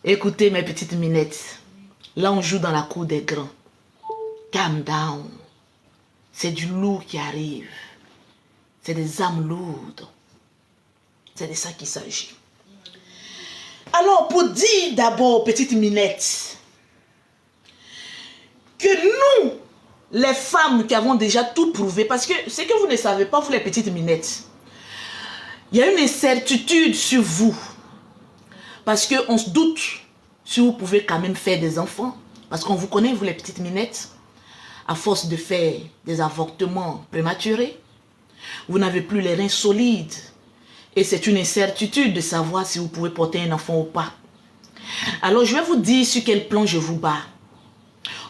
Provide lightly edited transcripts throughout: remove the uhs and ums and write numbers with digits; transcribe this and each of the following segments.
Écoutez mes petites minettes. Là, on joue dans la cour des grands. Calm down. C'est du lourd qui arrive. C'est des âmes lourdes. C'est de ça qu'il s'agit. Alors, pour dire d'abord, petites minettes, que nous, les femmes qui avons déjà tout prouvé, parce que ce que vous ne savez pas, vous les petites minettes, il y a une incertitude sur vous. Parce qu'on se doute si vous pouvez quand même faire des enfants. Parce qu'on vous connaît, vous les petites minettes, à force de faire des avortements prématurés, vous n'avez plus les reins solides. Et c'est une incertitude de savoir si vous pouvez porter un enfant ou pas. Alors je vais vous dire sur quel plan je vous bats.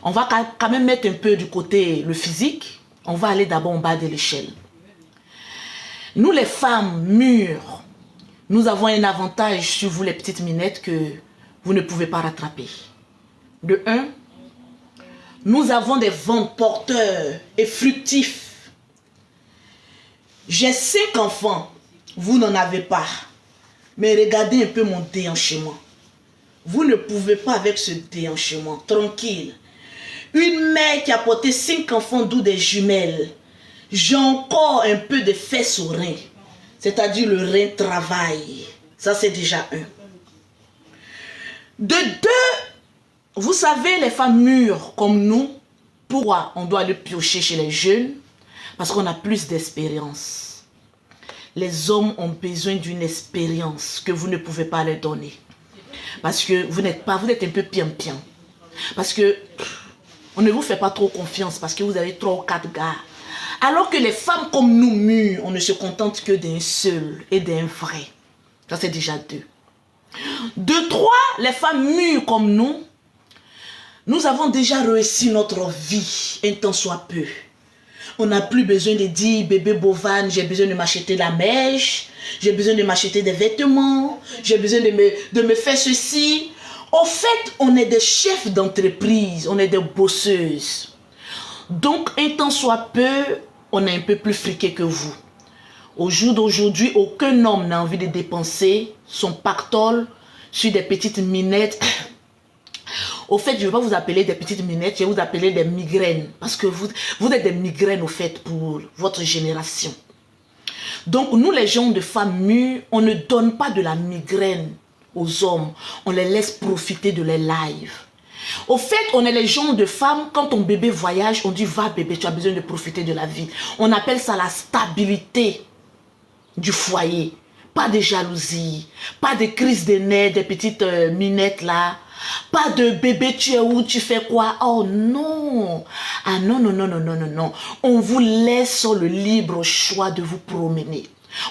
On va quand même mettre un peu du côté le physique. On va aller d'abord en bas de l'échelle. Nous les femmes mûres, nous avons un avantage sur vous les petites minettes que vous ne pouvez pas rattraper. De un, nous avons des ventres porteurs et fructifs. J'ai 5 enfants, vous n'en avez pas. Mais regardez un peu mon déhanchement. Vous ne pouvez pas avec ce déhanchement, tranquille. Une mère qui a porté 5 enfants, d'où des jumelles. J'ai encore un peu de fesses au rein. C'est-à-dire le rein travaille. Ça, c'est déjà un. De 2, vous savez, les femmes mûres comme nous, pourquoi on doit aller piocher chez les jeunes? Parce qu'on a plus d'expérience. Les hommes ont besoin d'une expérience que vous ne pouvez pas leur donner. Parce que vous n'êtes pas, vous êtes un peu pian-pian. Parce que on ne vous fait pas trop confiance parce que vous avez 3 ou 4 gars. Alors que les femmes comme nous mûres, on ne se contente que d'un seul et d'un vrai. Ça c'est déjà 2. De 3, les femmes mûres comme nous avons déjà réussi notre vie, un temps soit peu. On n'a plus besoin de dire, bébé Bovan, j'ai besoin de m'acheter la mèche, j'ai besoin de m'acheter des vêtements, j'ai besoin de me faire ceci. Au fait, on est des chefs d'entreprise, on est des bosseuses. Donc, un temps soit peu, on est un peu plus friqué que vous. Au jour d'aujourd'hui, aucun homme n'a envie de dépenser son pactole sur des petites minettes. Au fait, je ne vais pas vous appeler des petites minettes, je vais vous appeler des migraines. Parce que vous êtes des migraines, au fait, pour votre génération. Donc, nous, les gens de femmes mûres, on ne donne pas de la migraine aux hommes. On les laisse profiter de les lives. Au fait, on est les gens de femmes, quand ton bébé voyage, on dit, va bébé, tu as besoin de profiter de la vie. On appelle ça la stabilité du foyer. Pas de jalousie, pas de crise de nerfs, des petites minettes là. Pas de bébé, tu es où, tu fais quoi? Oh non. Ah non, non, non, non, non, non, non. On vous laisse le libre choix de vous promener.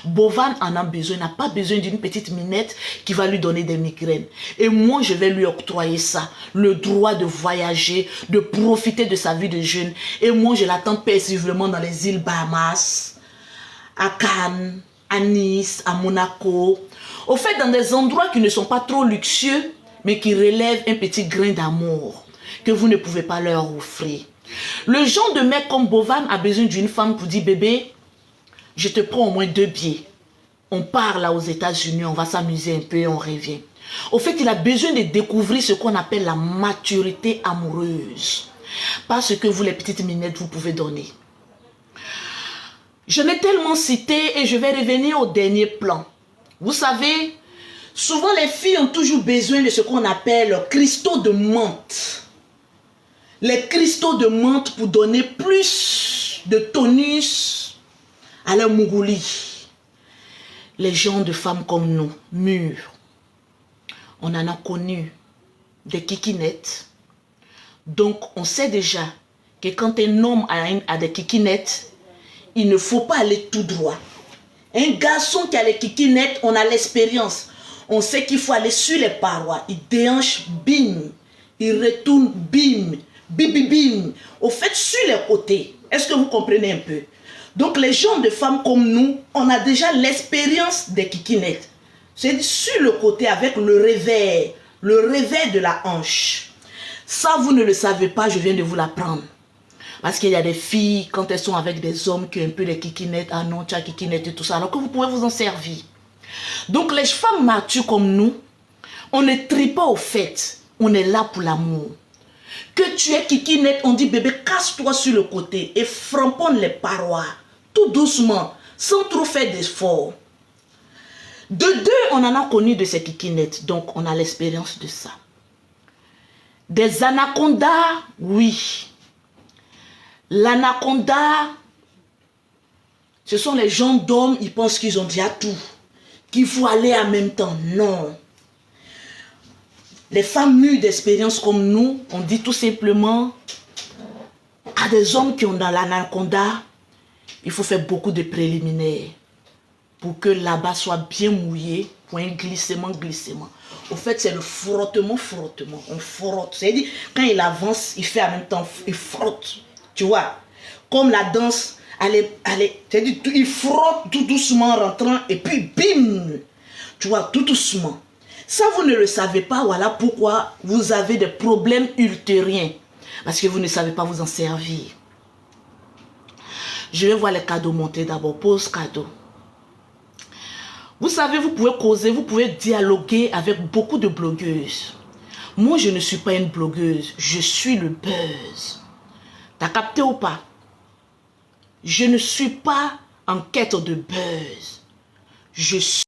Bovan en a besoin, n'a pas besoin d'une petite minette qui va lui donner des migraines. Et moi, je vais lui octroyer ça, le droit de voyager, de profiter de sa vie de jeune. Et moi, je l'attends paisiblement dans les îles Bahamas, à Cannes, à Nice, à Monaco. Au fait, dans des endroits qui ne sont pas trop luxueux, mais qui relèvent un petit grain d'amour que vous ne pouvez pas leur offrir. Le genre de mec comme Bovan a besoin d'une femme pour dire, bébé, je te prends au moins 2 billets. On part là aux États-Unis, on va s'amuser un peu et on revient. Au fait, il a besoin de découvrir ce qu'on appelle la maturité amoureuse. Pas ce que vous, les petites minettes, vous pouvez donner. Je l'ai tellement cité et je vais revenir au dernier plan. Vous savez, souvent les filles ont toujours besoin de ce qu'on appelle cristaux de menthe. Les cristaux de menthe pour donner plus de tonus à leur mougouli. Les gens de femmes comme nous, mûres, on en a connu des kikinettes. Donc on sait déjà que quand un homme a des kikinettes, il ne faut pas aller tout droit. Un garçon qui a les kikinettes, on a l'expérience. On sait qu'il faut aller sur les parois. Il déhanche, bim. Il retourne, bim. Bim, bim, bim. Au fait, sur les côtés. Est-ce que vous comprenez un peu? Donc, les gens de femmes comme nous, on a déjà l'expérience des kikinettes. C'est sur le côté avec le revers de la hanche. Ça, vous ne le savez pas, je viens de vous l'apprendre. Parce qu'il y a des filles, quand elles sont avec des hommes qui ont un peu les kikinettes, ah non, tu as kikinettes et tout ça, alors que vous pouvez vous en servir. Donc les femmes matures comme nous, on ne trie pas au fait. On est là pour l'amour. Que tu es kikinette, on dit bébé, casse-toi sur le côté et framponne les parois. Tout doucement, sans trop faire d'efforts. De deux, on en a connu de ces kikinettes. Donc, on a l'expérience de ça. Des anacondas, oui. L'anaconda, ce sont les gens d'hommes, ils pensent qu'ils ont déjà tout. Qu'il faut aller en même temps. Non. Les femmes mûres d'expérience comme nous, on dit tout simplement à des hommes qui ont dans l'anaconda, il faut faire beaucoup de préliminaires pour que là-bas soit bien mouillé pour un glissement. Au fait, c'est le frottement. On frotte. C'est-à-dire, quand il avance, il fait en même temps, il frotte. Tu vois, comme la danse, c'est-à-dire, il frotte tout doucement en rentrant et puis bim, tu vois, tout doucement. Ça, vous ne le savez pas, voilà pourquoi vous avez des problèmes ultérieurs. Parce que vous ne savez pas vous en servir. Je vais voir les cadeaux monter d'abord. Pause cadeau. Vous savez, vous pouvez causer, vous pouvez dialoguer avec beaucoup de blogueuses. Moi, je ne suis pas une blogueuse. Je suis le buzz. T'as capté ou pas? Je ne suis pas en quête de buzz. Je suis